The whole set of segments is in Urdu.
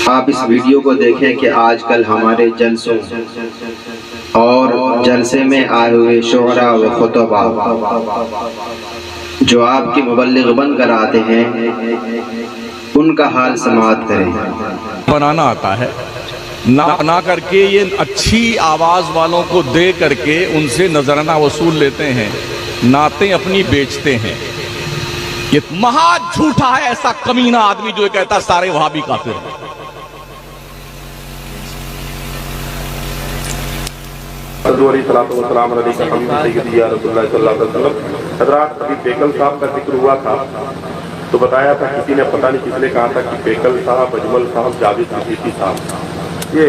آپ اس ویڈیو کو دیکھیں کہ آج کل ہمارے جلسوں اور جلسے میں آئے ہوئے شعراء و خطباء جو آپ کی مبلغ بن کر آتے ہیں ان کا حال سماعت کریں۔ بنانا آتا ہے نہ کر کے یہ اچھی آواز والوں کو دے کر کے ان سے نذرانہ وصول لیتے ہیں، نعتیں اپنی بیچتے ہیں۔ یہ مہا جھوٹا ہے ایسا کمینہ آدمی جو کہتا سارے وہابی کافر ہیں۔ حضرات ابھی بیکل صاحب کا ذکر ہوا تھا تو بتایا تھا کسی نے، پتہ نہیں کس نے کہا تھا کہ بیکل صاحب، اجمل صاحب، جاوید صدیقی صاحب، یہ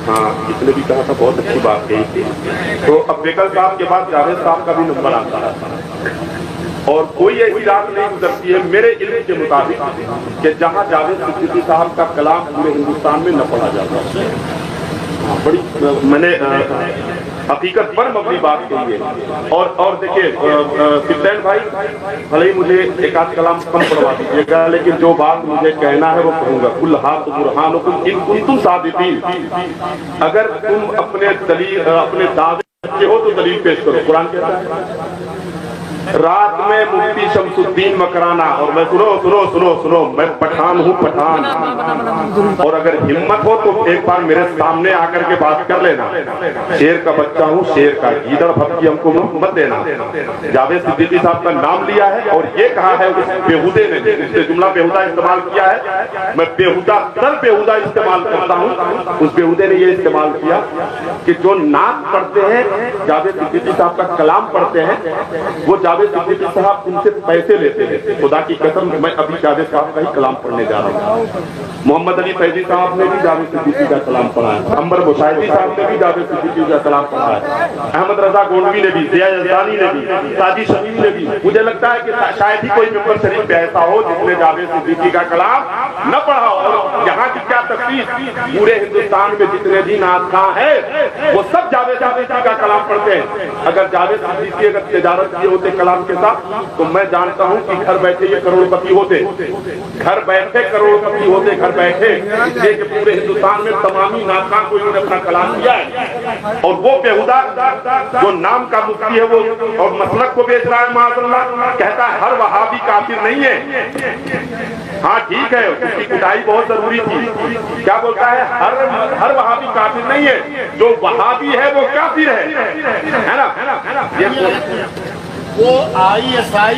ہاں کس نے بھی کہا تھا، بہت اچھی بات کہی تھی۔ تو اب بیکل صاحب کے بعد جاوید صاحب کا بھی نمبر آتا ہے اور کوئی ایسی رات نہیں گزرتی ہے میرے علم کے مطابق کہ جہاں جاوید صدیقی صاحب کا کلام پورے ہندوستان میں نہ پڑھا جاتا ہے۔ بڑی میں نے حقیقت پر مبنی بات کہی ہے۔ اور دیکھیے کپتین بھائی، بھلے ہی مجھے ایک آدھ کلام کم پڑھوا دیجیے گا، لیکن جو بات مجھے کہنا ہے وہ کہوں گا۔ کل ہاتھ برہانکم ان کنتم صادقین، اگر تم اپنے دعوے کے ہو تو دلیل پیش کرو۔ قرآن کہتا ہے رات میں مفتی شمس الدین مکرانہ، اور میں سنو میں پٹھان ہوں، پٹھان، اور اگر ہمت ہو تو ایک بار میرے سامنے آ کر کے بات کر لینا۔ شیر کا بچہ ہوں، شیر کا، گیدڑ بھپکی ہم کو مت دینا۔ جاوید صدیقی صاحب کا نام لیا ہے اور یہ کہا ہے اس بیہودے نے، اس نے جملہ بیہودہ استعمال کیا ہے، میں بیہودہ در بیہودہ استعمال کرتا ہوں۔ اس بیہودے نے یہ استعمال کیا کہ جو نعت پڑھتے ہیں، جاوید صدیقی صاحب کا کلام پڑھتے ہیں، وہ جاوید صدیقی صاحب ان سے پیسے لیتے ہیں۔ خدا کی قسم میں ابھی جاوید صاحب کا ہی کلام پڑھنے جا رہا ہوں۔ محمد علی فیضی صاحب نے بھی جاوید صدیقی کا کلام پڑھا ہے، عمر بشائری صاحب نے بھی جاوید صدیقی کا کلام پڑھا ہے، احمد رضا گونڈوی نے بھی، ضیاء یزدانی نے بھی، ساجد شفیع نے بھی۔ مجھے لگتا ہے کہ شاید ہی کوئی ممبر شریف پہ ایسا ہو جس نے جاوید صدیقی کا کلام نہ پڑھا ہو۔ اور یہاں کی کیا تفصیل، پورے ہندوستان میں جتنے بھی نعت خواں ہیں وہ سب جاوید صدیقی کا کلام پڑھتے ہیں۔ اگر جاوید صدیقی اگر تجارت کیے ہوتے کلام کے ساتھ تو میں جانتا ہوں کہ گھر بیٹھے یہ کروڑ پتی ہوتے، گھر بیٹھے کروڑ پتی ہوتے، گھر بیٹھے، اس لیے کہ پورے ہندوستان میں تمامی ناکاں کو انہوں نے اپنا کلام کیا ہے۔ اور وہ بیہودہ جو نام کا مفتی ہے وہ اور مسلک کو بیچ رہا ہے، معاذ اللہ، کہتا ہے ہر وہابی کافر نہیں ہے۔ ہاں ٹھیک ہے، اس کی کٹائی بہت ضروری تھی۔ کیا بولتا ہے؟ ہر وہابی کافر نہیں ہے، جو وہابی ہے وہ کافر ہے نا۔ وہ ISI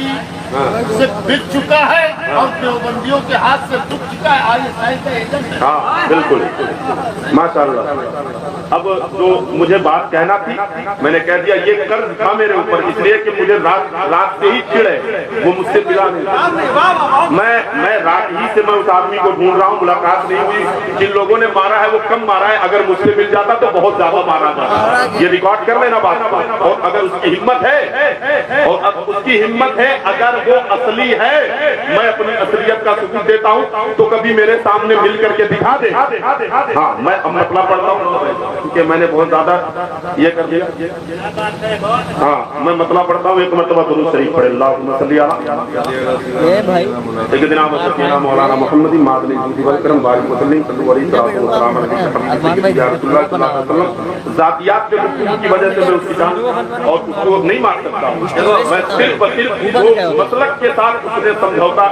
سے بک چکا ہے اور دیوبندیوں کے ہاتھ سے بک چکا ہے، ISI کا ایجنٹ ہے۔ ہاں بالکل، ماشاءاللہ۔ اب جو مجھے بات کہنا تھی میں نے کہہ دیا، یہ قرض تھا میرے اوپر، اس لیے کہ مجھے رات سے ہی چڑے، وہ مجھ سے ملا نہیں۔ میں رات ہی سے میں اس آدمی کو ڈھونڈ رہا ہوں، ملاقات نہیں ہوئی۔ جن لوگوں نے مارا ہے وہ کم مارا ہے، اگر مجھ سے مل جاتا تو بہت زیادہ مارا جاتا۔ یہ ریکارڈ کر لینا بات، اور اگر اس کی ہمت ہے، اور اب اس کی ہمت ہے، اگر وہ اصلی ہے، میں اپنی اصلیت کا ثبوت دیتا ہوں تو کبھی میرے سامنے مل کر کے دکھا دے۔ ہاں میں اب مسئلہ پڑھتا ہوں کیونکہ میں نے بہت زیادہ یہ کر دیا۔ ہاں میں مسئلہ پڑھتا ہوں، ایک مرتبہ درود شریف پڑھے، اللہم صلی علی سیدنا و سیدنا مولانا محمد مادنی جودی والکرم بارک وسلم صلی اللہ علیہ وسلم۔ یا رسول اللہ صلی اللہ علیہ وسلم، ذاتیات کے گفتگو کی وجہ سے میں اس کی جان اور اس کو نہیں مار سکتا ہوں، میں صرف مسلک کے ساتھ اس نے سمجھوتا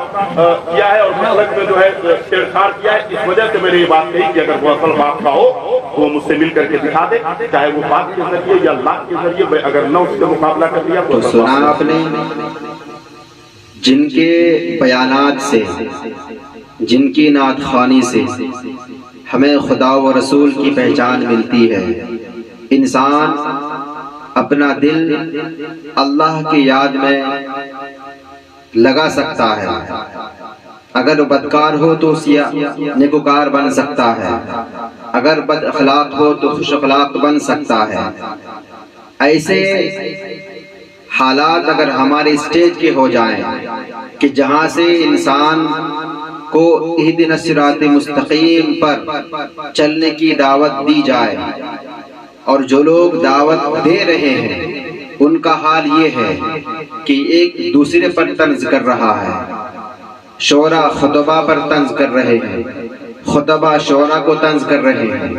کیا ہے اور مسلک میں جو ہے چھیڑچھاڑ کیا ہے۔ اس وجہ سے میں نے یہ بات کہی کہ اگر وہ اصل بات کا ہو تو وہ مجھ سے مل کر کے دکھا دے، چاہے وہ بات کے ذریعے یا اللہ کے ذریعے، اگر نہ اس سے مقابلہ کر لیا تو سنا آپ نے جن کے بیانات سے، جن کی نعت خوانی سے ہمیں خدا و رسول کی پہچان ملتی ہے۔ انسان اپنا دل اللہ کی یاد میں لگا سکتا ہے، اگر وہ بدکار ہو تو نیکوکار بن سکتا ہے، اگر بد اخلاق ہو تو خوش اخلاق بن سکتا ہے۔ ایسے حالات اگر ہمارے اسٹیج کے ہو جائیں کہ جہاں سے انسان کو اہدنا الصراط المستقیم پر چلنے کی دعوت دی جائے، اور جو لوگ دعوت دے رہے ہیں ان کا حال یہ ہے کہ ایک دوسرے پر طنز کر رہا ہے، شعراء خطباء پر طنز کر رہے ہیں، خطبہ شعراء کو طنز کر رہے ہیں۔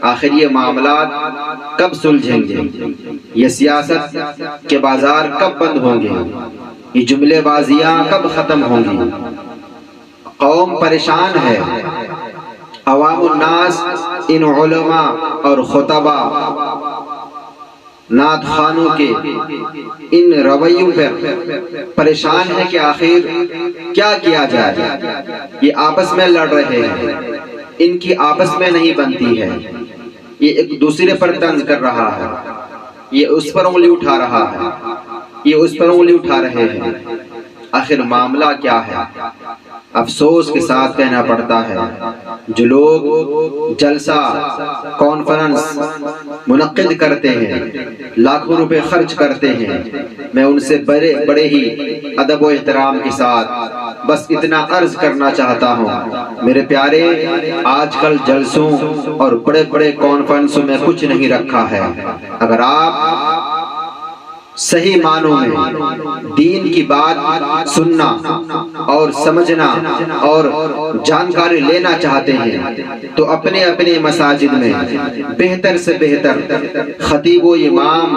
آخر یہ معاملات کب سلجھیں گے؟ یہ سیاست کے بازار کب بند ہوں گے؟ یہ جملے بازیاں کب ختم ہوں گی؟ قوم پریشان ہے۔ عوام الناس ان علماء اور خطبہ نعت خوانوں کے ان رویوں پر پریشان ہے کہ آخر کیا کیا جائے۔ یہ آپس میں لڑ رہے ہیں، ان کی آپس میں نہیں بنتی ہے۔ یہ ایک دوسرے پر طنز کر رہا ہے، یہ اس پر انگلی اٹھا رہا ہے، یہ اس پر انگلی اٹھا رہے ہیں۔ آخر معاملہ کیا ہے؟ افسوس کے ساتھ کہنا پڑتا ہے جو لوگ جلسہ کانفرنس منعقد کرتے ہیں، لاکھوں روپے خرچ کرتے ہیں، میں ان سے بڑے ہی ادب و احترام کے ساتھ بس اتنا عرض کرنا چاہتا ہوں، میرے پیارے، آج کل جلسوں اور بڑے بڑے کانفرنسوں میں کچھ نہیں رکھا ہے۔ اگر آپ صحیح معنوں میں دین کی بات سننا اور سمجھنا اور جانکاری لینا چاہتے ہیں تو اپنے اپنے مساجد میں بہتر سے بہتر خطیب و امام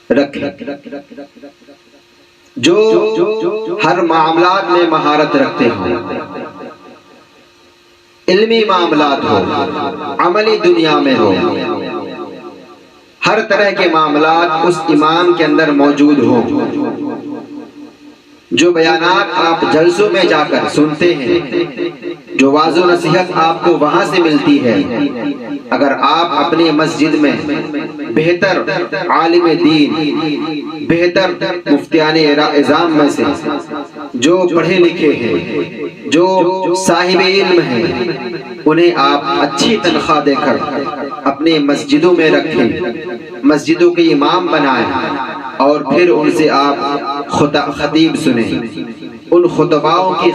رکھیں جو ہر معاملات میں مہارت رکھتے ہوں، علمی معاملات ہو، عملی دنیا میں ہو، ہر طرح کے معاملات اس امام کے اندر موجود ہوں۔ جو بیانات آپ جلسوں میں جا کر سنتے ہیں، جو واعظ و نصیحت آپ کو وہاں سے ملتی ہے، اگر آپ اپنی مسجد میں بہتر عالم دین، بہتر مفتیان اعظام میں سے جو پڑھے لکھے ہیں، جو صاحب علم ہیں، انہیں آپ اچھی تنخواہ دے کر اپنے مسجدوں میں رکھیں، مسجدوں کے امام بنائیں، اور پھر ان سے آپ خطیب سنیں۔ ان خطباؤں کی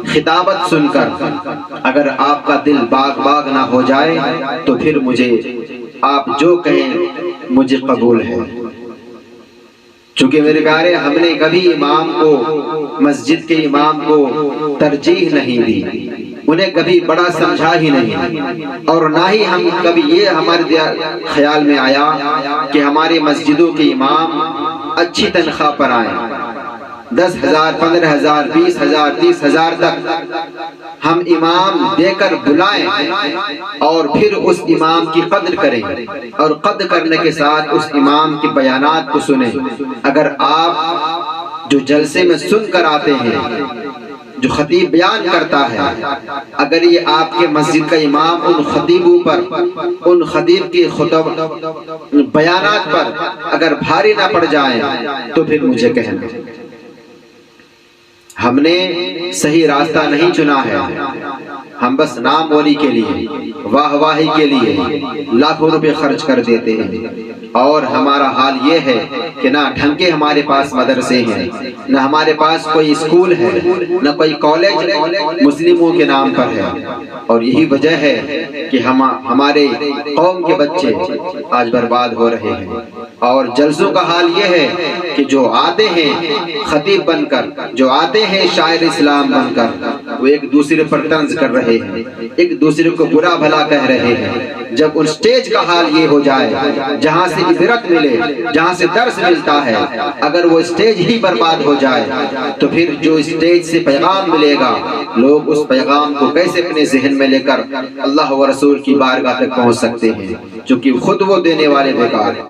خطابت سن کر اگر آپ کا دل باغ باغ نہ ہو جائے تو پھر مجھے آپ جو کہیں مجھے قبول ہے۔ چونکہ میرے پیارے، ہم نے کبھی امام کو، مسجد کے امام کو ترجیح نہیں دی، انہیں کبھی بڑا سمجھا ہی نہیں، اور نہ ہی ہم کبھی یہ ہمارے خیال میں آیا کہ ہمارے مسجدوں کے امام اچھی تنخواہ پر آئیں، 10,000 15,000 20,000 30,000 تک ہم امام دے کر بلائیں اور پھر اس امام کی قدر کریں، اور قدر کرنے کے ساتھ اس امام کے بیانات کو سنیں۔ اگر آپ جو جلسے میں سن کر آتے ہیں، جو خطیب بیان کرتا ہے، اگر یہ آپ کے مسجد کا امام ان خطیبوں پر، ان خطیب کے بیانات پر اگر بھاری نہ پڑ جائیں تو پھر مجھے کہنا۔ ہم نے صحیح راستہ نہیں چنا ہے، ہم بس نام ولی کے لیے، واہ واہی کے لیے لاکھوں روپے خرچ کر دیتے ہیں، اور ہمارا حال یہ ہے کہ نہ ڈھنگ کے ہمارے پاس مدرسے ہیں، نہ ہمارے پاس کوئی اسکول ہے، نہ کوئی کالج مسلموں کے نام پر ہے، اور یہی وجہ ہے کہ ہمارے قوم کے بچے آج برباد ہو رہے ہیں۔ اور جلسوں کا حال یہ ہے کہ جو آتے ہیں خطیب بن کر، جو آتے ہیں شاعر اسلام بن کر، وہ ایک دوسرے پر طنز کر رہے ہیں، ایک دوسرے کو برا بھلا کہہ رہے ہیں۔ جب ان سٹیج کا حال یہ ہو جائے جہاں سے عبرت ملے، جہاں سے درس ملتا ہے، اگر وہ سٹیج ہی برباد ہو جائے تو پھر جو سٹیج سے پیغام ملے گا، لوگ اس پیغام کو کیسے اپنے ذہن میں لے کر اللہ و رسول کی بارگاہ تک پہنچ سکتے ہیں، چونکہ خود وہ دینے والے بیکار ہیں۔